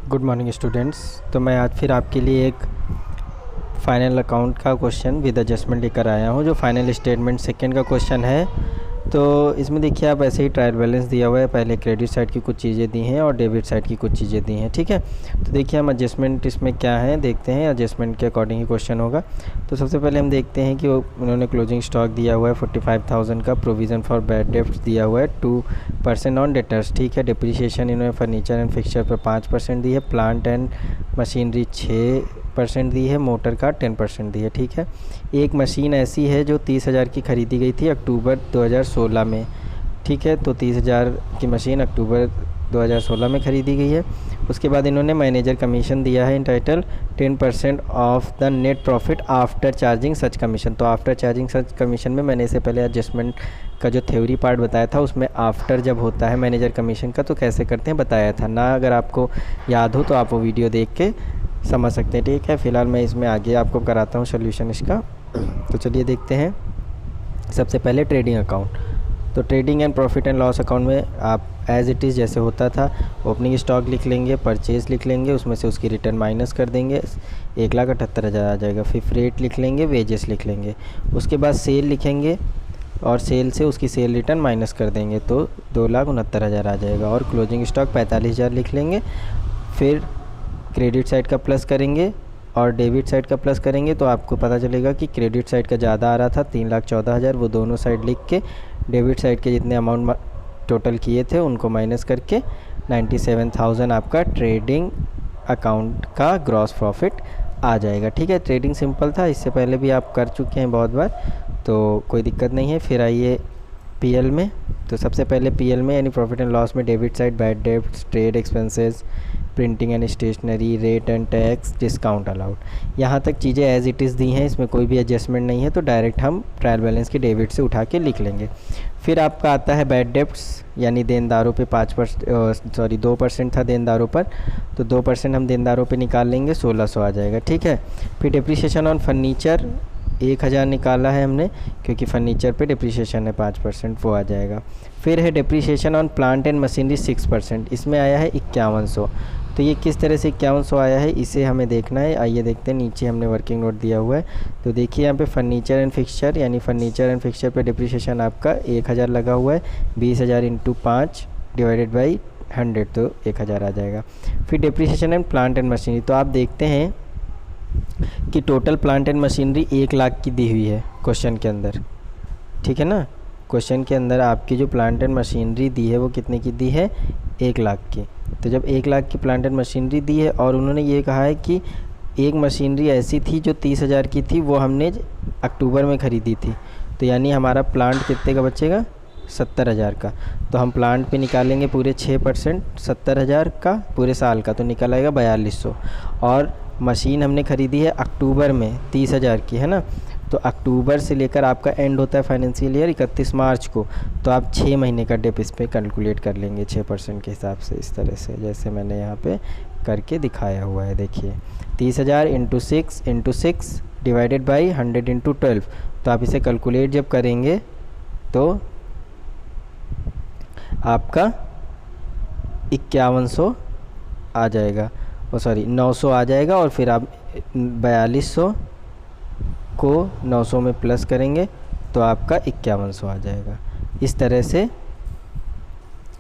Good morning students. तो मैं आज फिर आपके लिए एक फाइनल अकाउंट का क्वेश्चन विद एडजस्टमेंट लेकर आया हूँ, जो फाइनल स्टेटमेंट सेकंड का क्वेश्चन है। तो इसमें देखिए आप ऐसे ही ट्रायल बैलेंस दिया हुआ है, पहले क्रेडिट साइड की कुछ चीज़ें दी हैं और डेबिट साइड की कुछ चीज़ें दी हैं। ठीक है, तो देखिए हम एडजस्टमेंट इसमें क्या है देखते हैं। एडजस्टमेंट के अकॉर्डिंग ही क्वेश्चन होगा। तो सबसे पहले हम देखते हैं कि उन्होंने क्लोजिंग स्टॉक दिया हुआ है 45,000 का, प्रोविज़न फॉर बैड डेब्ट्स दिया हुआ है 2% ऑन डेटर्स। ठीक है, डिप्रिसिएशन इन्होंने फर्नीचर एंड फिक्सचर पर 5% दी है, प्लांट एंड मशीनरी 6% दी है, मोटर का 10% दी है। ठीक है, एक मशीन ऐसी है जो 30,000 की ख़रीदी गई थी अक्टूबर 2016 में। ठीक है, तो 30,000 की मशीन अक्टूबर 2016 में ख़रीदी गई है। उसके बाद इन्होंने मैनेजर कमीशन दिया है इन title 10% of the net profit after charging such commission. तो आफ्टर चार्जिंग सच कमीशन में मैंने इससे पहले एडजस्टमेंट का जो थ्योरी पार्ट बताया था, उसमें आफ्टर जब होता है मैनेजर कमीशन का तो कैसे करते हैं बताया था ना। अगर आपको याद हो तो आप वो वीडियो देख के समझ सकते हैं। ठीक है, फ़िलहाल मैं इसमें आगे आपको कराता हूँ सोल्यूशन इसका। तो चलिए देखते हैं। सबसे पहले ट्रेडिंग अकाउंट। तो trading and profit and loss account में आप एज़ इट इज़ जैसे होता था ओपनिंग स्टॉक लिख लेंगे, परचेज़ लिख लेंगे, उसमें से उसकी रिटर्न माइनस कर देंगे, 1,78,000 आ जाएगा। फिर फ्रेट लिख लेंगे, वेजेस लिख लेंगे, उसके बाद सेल लिखेंगे और सेल से उसकी सेल रिटर्न माइनस कर देंगे तो 2,69,000 आ जाएगा। और क्लोजिंग स्टॉक 45,000 लिख लेंगे। फिर क्रेडिट साइड का प्लस करेंगे और डेबिट साइड का प्लस करेंगे तो आपको पता चलेगा कि क्रेडिट साइड का ज़्यादा आ रहा था 3,14,000, वो दोनों साइड लिख के डेबिट साइड के जितने अमाउंट टोटल किए थे उनको माइनस करके 97,000 आपका ट्रेडिंग अकाउंट का ग्रॉस प्रॉफिट आ जाएगा। ठीक है, ट्रेडिंग सिंपल था, इससे पहले भी आप कर चुके हैं बहुत बार, तो कोई दिक्कत नहीं है। फिर आइए पीएल में। तो सबसे पहले पीएल में यानी प्रॉफिट एंड लॉस में debit side bad debts, trade expenses, printing and stationery, rate and tax, discount allowed, यहाँ तक चीज़ें एज़ इट इज़ दी हैं, इसमें कोई भी एडजस्टमेंट नहीं है। तो डायरेक्ट हम ट्रायल बैलेंस के डेबिट से उठा के लिख लेंगे। फिर आपका आता है बैड डेब्ट्स यानी देनदारों पे 2% था देनदारों पर, तो 2% हम देनदारों पे निकाल लेंगे, 1,600 आ जाएगा। ठीक है, फिर डिप्रिसिएशन ऑन फर्नीचर 1,000 निकाला है हमने क्योंकि फर्नीचर पे डिप्रिसिएशन है 5%, वो आ जाएगा। फिर है depreciation on plant and machinery 6%, इसमें आया है 5,100। तो ये किस तरह से 5,100 आया है इसे हमें देखना है। आइए देखते हैं, नीचे हमने वर्किंग नोट दिया हुआ है। तो देखिए यहाँ पे फर्नीचर एंड फिक्सचर यानी फर्नीचर एंड फिक्सचर पे डिप्रिसिएशन आपका 1,000 लगा हुआ है, 20,000 इंटू 5 डिवाइडेड बाई 100 तो 1,000 आ जाएगा। फिर depreciation and plant and machinery, तो आप देखते हैं कि टोटल प्लांट एंड मशीनरी 1,00,000 की दी हुई है क्वेश्चन के अंदर। ठीक है ना, क्वेश्चन के अंदर आपकी जो प्लांट एंड मशीनरी दी है वो कितने की दी है, 1,00,000 की। तो जब 1,00,000 की प्लांट एंड मशीनरी दी है और उन्होंने ये कहा है कि एक मशीनरी ऐसी थी जो 30,000 की थी, वो हमने अक्टूबर में ख़रीदी थी, तो यानी हमारा प्लांट कितने का बचेगा, 70,000 का। तो हम प्लांट पे निकालेंगे पूरे 6%, 70,000 का पूरे साल का, तो निकल आएगा 4,200। और मशीन हमने ख़रीदी है अक्टूबर में 30,000 की, है ना। तो अक्टूबर से लेकर आपका एंड होता है फाइनेंशियल ईयर 31 मार्च को, तो आप 6 महीने का डेप इस पर कैलकुलेट कर लेंगे 6% के हिसाब से, इस तरह से जैसे मैंने यहाँ पे करके दिखाया हुआ है। देखिए 30,000 इंटू 6 डिवाइडेड बाई 100 इंटू 12, तो आप इसे कैलकुलेट जब करेंगे तो आपका 5,100 आ जाएगा, 900 आ जाएगा। और फिर आप 4,200 को 900 में प्लस करेंगे तो आपका 5,100 आ जाएगा। इस तरह से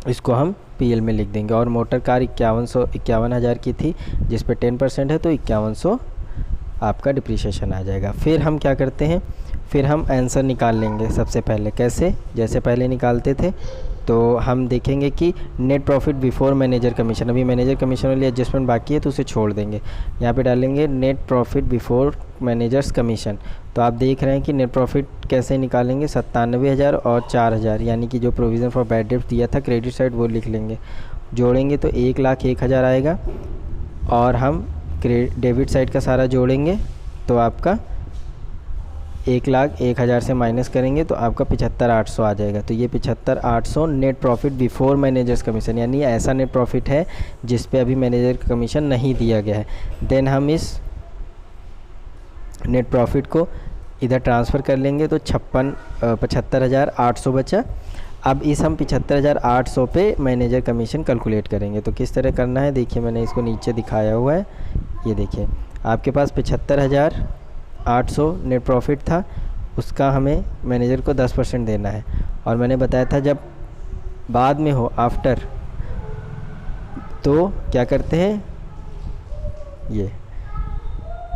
इसको हम पीएल में लिख देंगे। और मोटर कार 51,000 की थी जिस पे 10% है, तो 5,100 आपका डिप्रिसिएशन आ जाएगा। फिर हम क्या करते हैं, फिर हम आंसर निकाल लेंगे सबसे पहले। कैसे, जैसे पहले निकालते थे, तो हम देखेंगे कि net profit before manager commission, अभी मैनेजर कमीशन वाली एडजस्टमेंट बाकी है तो उसे छोड़ देंगे। यहाँ पे डालेंगे net profit before managers commission. तो आप देख रहे हैं कि नेट प्रॉफिट कैसे निकालेंगे, 97,000 और 4,000, यानी कि जो प्रोविज़न फॉर बैड डेब्ट दिया था क्रेडिट साइड वो लिख लेंगे, जोड़ेंगे तो 1,01,000 आएगा। और हम डेबिट साइड का सारा जोड़ेंगे तो आपका 1,01,000 से माइनस करेंगे तो आपका 75,800 आ जाएगा। तो ये 75,800 net profit before managers commission, यानी ऐसा नेट प्रॉफिट है जिस पे अभी मैनेजर का कमीशन नहीं दिया गया है। देन हम इस नेट प्रॉफिट को इधर ट्रांसफ़र कर लेंगे तो 75,800 बचा। अब इस हम 75,800 पे मैनेजर कमीशन कैलकुलेट करेंगे। तो किस तरह करना है देखिए, मैंने इसको नीचे दिखाया हुआ है। ये देखिए आपके पास 75,800 नेट प्रॉफिट था, उसका हमें मैनेजर को 10% देना है। और मैंने बताया था जब बाद में हो आफ्टर, तो क्या करते हैं, ये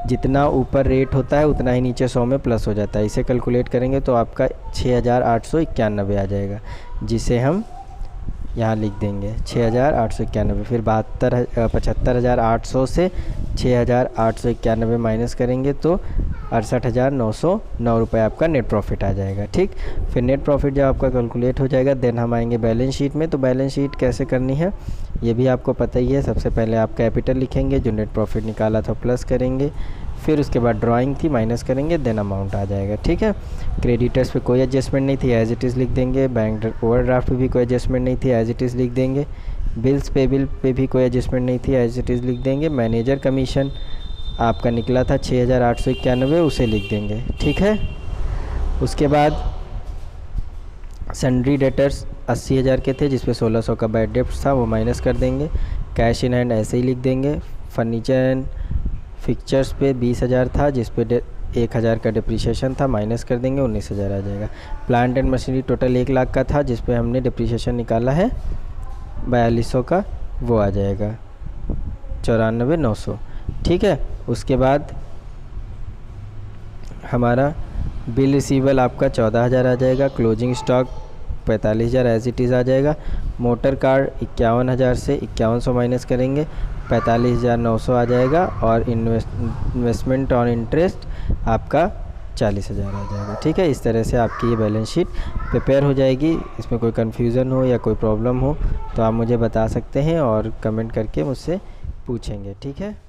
जितना ऊपर रेट होता है उतना ही नीचे 100 में प्लस हो जाता है। इसे कैलकुलेट करेंगे तो आपका 6,891 आ जाएगा, जिसे हम यहाँ लिख देंगे 6,891। फिर 75,800 से 6,891 माइनस करेंगे तो 68,909 रुपये आपका नेट प्रॉफिट आ जाएगा। ठीक, फिर नेट प्रॉफिट जब आपका कैलकुलेट हो जाएगा देन हम आएंगे बैलेंस शीट में। तो बैलेंस शीट कैसे करनी है ये भी आपको पता ही है। सबसे पहले आप कैपिटल लिखेंगे, जो नेट प्रॉफिट निकाला था प्लस करेंगे, फिर उसके बाद ड्राइंग थी माइनस करेंगे, देन अमाउंट आ जाएगा। ठीक है, क्रेडिटर्स पे कोई एडजस्टमेंट नहीं थी, एज इट इज़ लिख देंगे। बैंक ओवरड्राफ्ट पे भी कोई एडजस्टमेंट नहीं थी, एज इट इज़ लिख देंगे। बिल्स पेबल पे भी कोई एडजस्टमेंट नहीं थी, एज इट इज़ लिख देंगे। मैनेजर कमीशन आपका निकला था 6,891, उसे लिख देंगे। ठीक है, उसके बाद सन्ड्री डेटर्स 80,000 के थे, जिसपे 1,600 का बैड डेप्ट था, वो माइनस कर देंगे। कैश इन हैंड ऐसे ही लिख देंगे। फर्नीचर एंड फिक्चर्स पे 20,000 था, जिस पे 1,000 का डिप्रिसिएशन था, माइनस कर देंगे, 19,000 आ जाएगा। Plant and machinery total 1 lakh का था, जिस पे हमने डिप्रिसिएशन निकाला है 4,200 का, वो आ जाएगा 94,900। ठीक है, उसके बाद हमारा बिल रिसीवेबल आपका 14,000 आ जाएगा। Closing stock 45,000 as it is आ जाएगा। मोटर कार 51,000 से 5,100 माइनस करेंगे, 45,900 आ जाएगा। और इन्वेस्टमेंट ऑन इंटरेस्ट आपका 40,000 आ जाएगा। ठीक है, इस तरह से आपकी ये बैलेंस शीट प्रिपेयर हो जाएगी। इसमें कोई कन्फ्यूज़न हो या कोई प्रॉब्लम हो तो आप मुझे बता सकते हैं और कमेंट करके मुझसे पूछेंगे। ठीक है।